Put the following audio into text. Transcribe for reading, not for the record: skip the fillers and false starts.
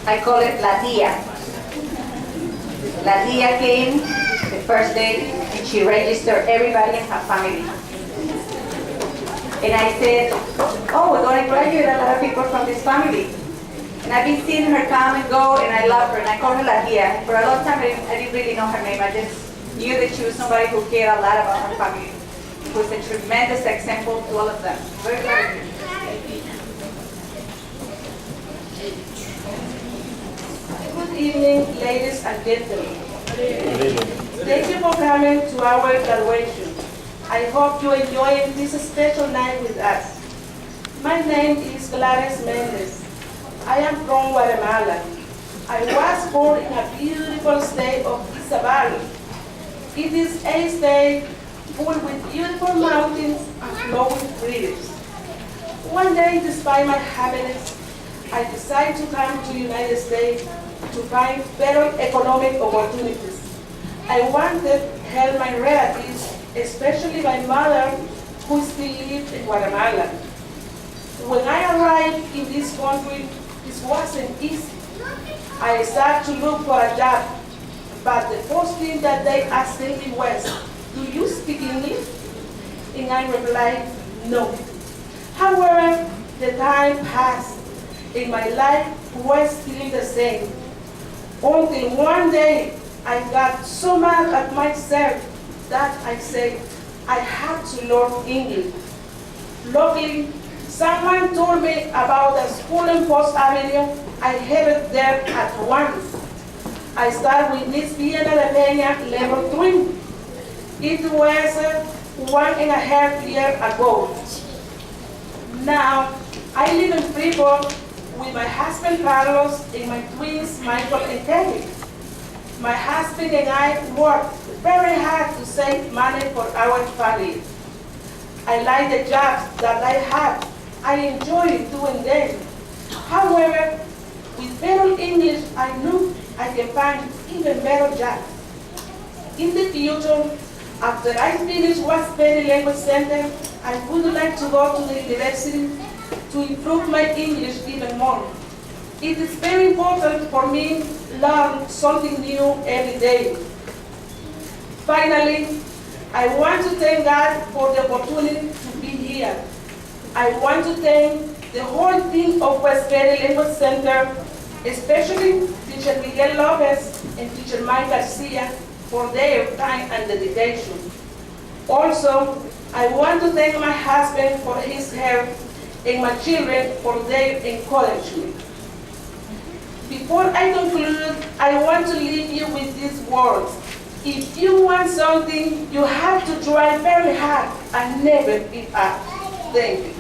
I call it La Tia. La Tia came the first day and she registered everybody in her family. And I said, oh, we're going to graduate a lot of people from this family. And I've been seeing her come and go, and I love her, and I call her La Tia. For a long time, I didn't really know her name. I just knew that she was somebody who cared a lot about her family. She was a tremendous example to all of them. Very glad. Good evening, ladies and gentlemen. Thank you for coming to our graduation. I hope you enjoy this special night with us. My name is Gladys Mendez. I am from Guatemala. I was born in a beautiful state of Izabal. It is a state full with beautiful mountains and flowing rivers. One day, despite my happiness, I decided to come to the United States to find better economic opportunities. I wanted to help my relatives, especially my mother, who still lived in Guatemala. When I arrived in this country, this wasn't easy. I started to look for a job, but the first thing that they asked me was, do you speak English? And I replied, no. However, the time passed, and my life was still the same. Until one day, I got so mad at myself that I said, I had to learn English. Luckily, someone told me about the school in Post Avenue. I headed there at once. I started with Miss Viena de Peña, level 3. It was 1.5 years ago. Now, I live in Freeport with my husband Carlos and my twins Michael and Kelly. My husband and I work very hard to save money for our family. I like the jobs that I have. I enjoy doing them. However, with better English, I know I can find even better jobs. In the future, after I finish West Berry Language Center, I would like to go to the university to improve my English even more. It is very important for me to learn something new every day. Finally, I want to thank God for the opportunity to be here. I want to thank the whole team of West Berry Language Center, especially Teacher Miguel Lopez and Teacher Mike Garcia for their time and dedication. Also, I want to thank my husband for his help and my children for their encouragement. Before I conclude, I want to leave you with these words. If you want something, you have to try very hard and never give up. Thank you.